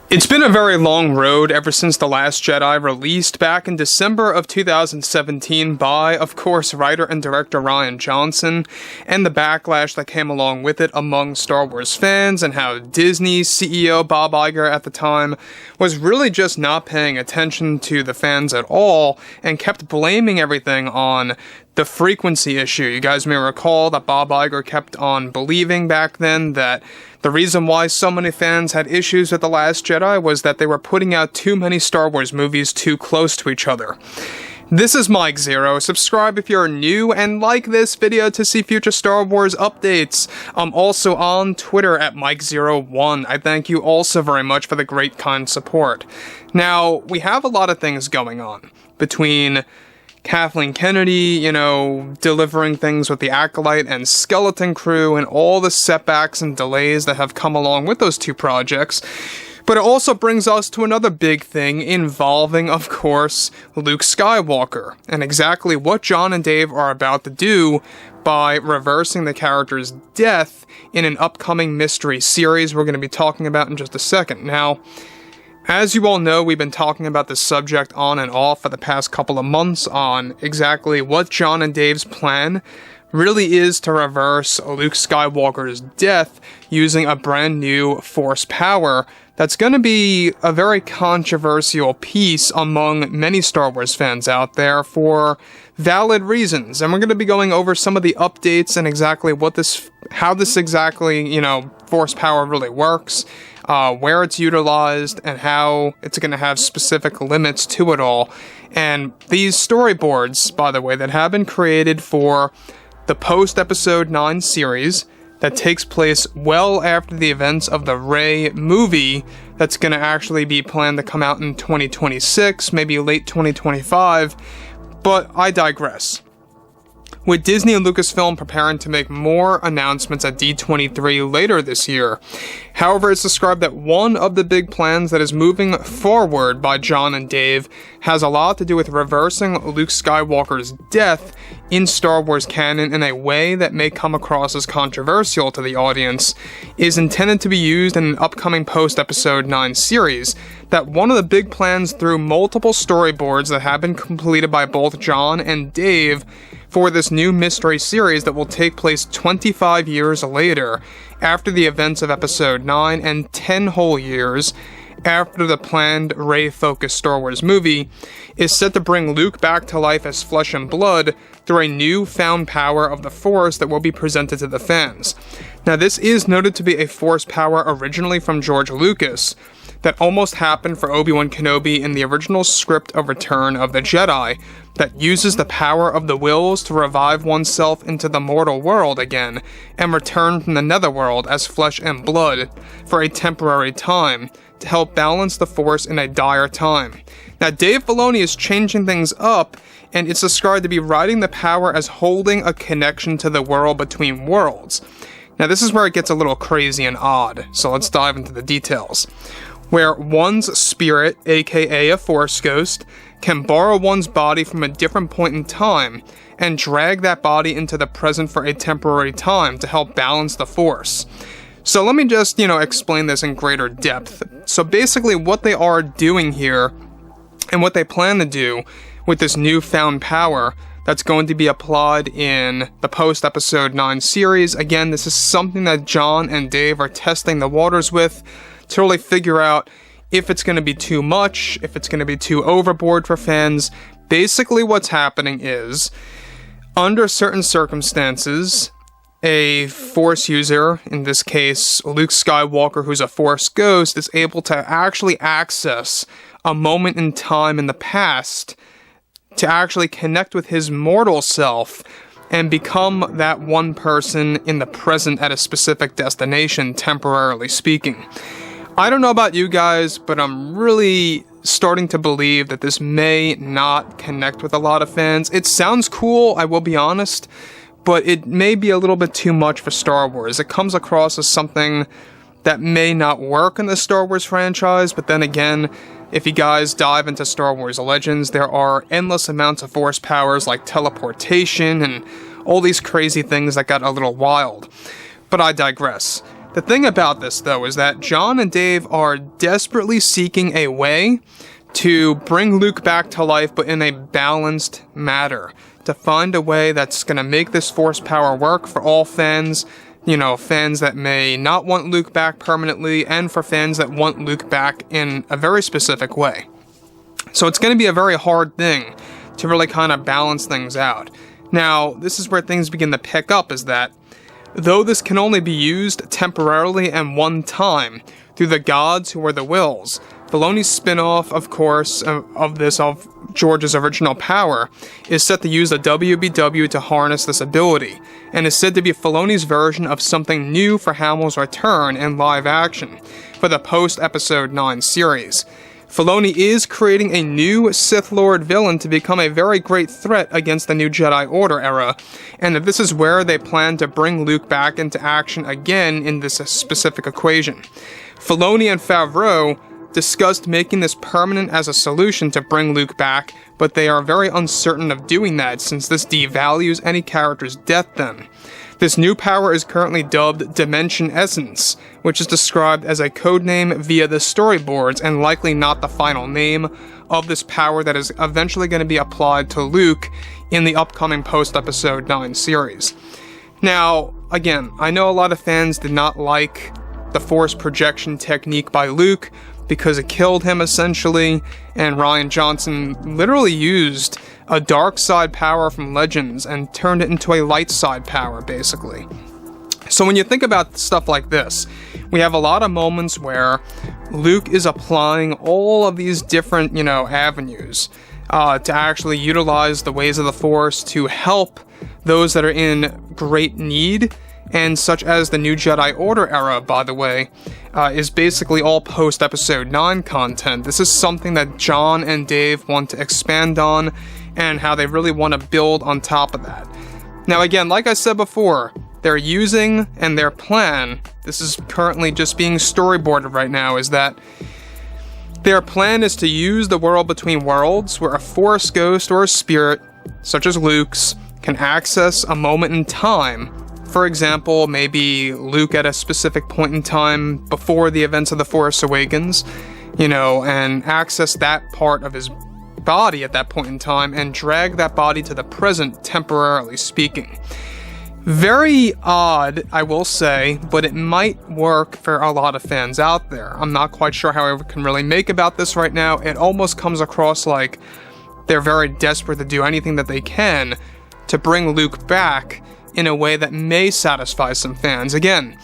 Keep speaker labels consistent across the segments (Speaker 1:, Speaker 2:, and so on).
Speaker 1: It's been a very long road ever since The Last Jedi released back in December of 2017 by, of course, writer and director Rian Johnson, and the backlash that came along with it among Star Wars fans, and how Disney's CEO Bob Iger at the time was really just not paying attention to the fans at all, and kept blaming everything on the frequency issue. You guys may recall that Bob Iger kept on believing back then that the reason why so many fans had issues with The Last Jedi was that they were putting out too many Star Wars movies too close to each other. This is Mike Zero. Subscribe if you're new, and like this video to see future Star Wars updates. I'm also on Twitter at Mike01. I thank you also very much for the great kind support. Now, we have a lot of things going on between Kathleen Kennedy, delivering things with the Acolyte and Skeleton Crew, and all the setbacks and delays that have come along with those two projects. But it also brings us to another big thing involving, of course, Luke Skywalker, and exactly what Jon and Dave are about to do by reversing the character's death in an upcoming mystery series we're going to be talking about in just a second. Now, as you all know, we've been talking about this subject on and off for the past couple of months on exactly what Jon and Dave's plan really is to reverse Luke Skywalker's death using a brand new Force power that's going to be a very controversial piece among many Star Wars fans out there for valid reasons. And we're going to be going over some of the updates and exactly how this exactly, Force power really works, where it's utilized, and how it's going to have specific limits to it all. And these storyboards, by the way, that have been created for the post-Episode 9 series that takes place well after the events of the Rey movie that's going to actually be planned to come out in 2026, maybe late 2025, but I digress. With Disney and Lucasfilm preparing to make more announcements at D23 later this year. However, it's described that one of the big plans that is moving forward by Jon and Dave has a lot to do with reversing Luke Skywalker's death in Star Wars canon in a way that may come across as controversial to the audience, is intended to be used in an upcoming post-Episode 9 series. That one of the big plans through multiple storyboards that have been completed by both Jon and Dave for this new mystery series that will take place 25 years later, after the events of Episode 9 and 10 whole years after the planned Rey-focused Star Wars movie, is set to bring Luke back to life as flesh and blood through a new-found power of the Force that will be presented to the fans. Now, this is noted to be a Force power originally from George Lucas, that almost happened for Obi-Wan Kenobi in the original script of Return of the Jedi, that uses the power of the wills to revive oneself into the mortal world again, and return from the netherworld as flesh and blood for a temporary time, to help balance the Force in a dire time. Now, Dave Filoni is changing things up, and it's described to be writing the power as holding a connection to the world between worlds. Now, this is where it gets a little crazy and odd, so let's dive into the details. Where one's spirit, aka a Force ghost, can borrow one's body from a different point in time and drag that body into the present for a temporary time to help balance the Force. So let me just, explain this in greater depth. So basically what they are doing here, and what they plan to do with this newfound power that's going to be applied in the post-Episode 9 series, again, this is something that Jon and Dave are testing the waters with, to really figure out if it's going to be too much, if it's going to be too overboard for fans. Basically what's happening is, under certain circumstances, a Force user, in this case Luke Skywalker, who's a Force ghost, is able to actually access a moment in time in the past to actually connect with his mortal self and become that one person in the present at a specific destination, temporarily speaking. I don't know about you guys, but I'm really starting to believe that this may not connect with a lot of fans. It sounds cool, I will be honest, but it may be a little bit too much for Star Wars. It comes across as something that may not work in the Star Wars franchise, but then again, if you guys dive into Star Wars Legends, there are endless amounts of Force powers like teleportation and all these crazy things that got a little wild. But I digress. The thing about this, though, is that Jon and Dave are desperately seeking a way to bring Luke back to life, but in a balanced manner. To find a way that's going to make this Force power work for all fans, you know, fans that may not want Luke back permanently, and for fans that want Luke back in a very specific way. So it's going to be a very hard thing to really kind of balance things out. Now, this is where things begin to pick up, is that though this can only be used temporarily and one time through the gods who are the Wills, Filoni's spin-off, of course, of George's original power, is set to use the WBW to harness this ability, and is said to be Filoni's version of something new for Hamill's return in live action for the post-Episode 9 series. Filoni is creating a new Sith Lord villain to become a very great threat against the New Jedi Order era, and that this is where they plan to bring Luke back into action again in this specific equation. Filoni and Favreau discussed making this permanent as a solution to bring Luke back, but they are very uncertain of doing that since this devalues any character's death then. This new power is currently dubbed Dimension Essence, which is described as a codename via the storyboards and likely not the final name of this power that is eventually going to be applied to Luke in the upcoming post-Episode 9 series. Now, again, I know a lot of fans did not like the Force projection technique by Luke because it killed him essentially, and Rian Johnson literally used a dark side power from Legends and turned it into a light side power, basically. So when you think about stuff like this, we have a lot of moments where Luke is applying all of these different, avenues to actually utilize the ways of the Force to help those that are in great need, and such as the New Jedi Order era, by the way, is basically all post-Episode 9 content. This is something that Jon and Dave want to expand on, and how they really want to build on top of that. Now again, like I said before, they're using, and their plan, this is currently just being storyboarded right now, is that their plan is to use the world between worlds where a Force ghost or a spirit, such as Luke's, can access a moment in time. For example, maybe Luke at a specific point in time before the events of The Force Awakens, and access that part of his body at that point in time and drag that body to the present, temporarily speaking. Very odd, I will say, but it might work for a lot of fans out there. I'm not quite sure how I can really make about this right now. It almost comes across like they're very desperate to do anything that they can to bring Luke back in a way that may satisfy some fans. Again,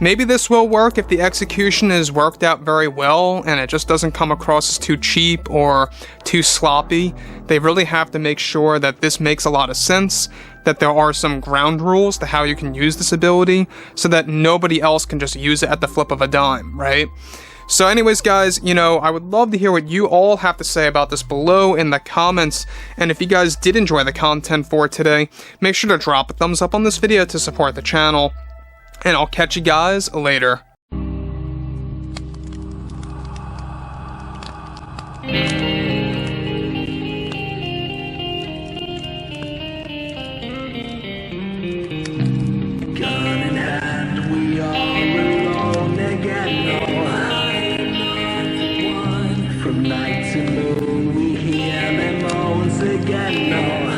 Speaker 1: maybe this will work if the execution is worked out very well and it just doesn't come across as too cheap or too sloppy. They really have to make sure that this makes a lot of sense, that there are some ground rules to how you can use this ability so that nobody else can just use it at the flip of a dime, right? So anyways, guys, I would love to hear what you all have to say about this below in the comments, and if you guys did enjoy the content for today, make sure to drop a thumbs up on this video to support the channel, and I'll catch you guys later.
Speaker 2: Gun in hand, we are alone again. From night to moon, we hear them moans again.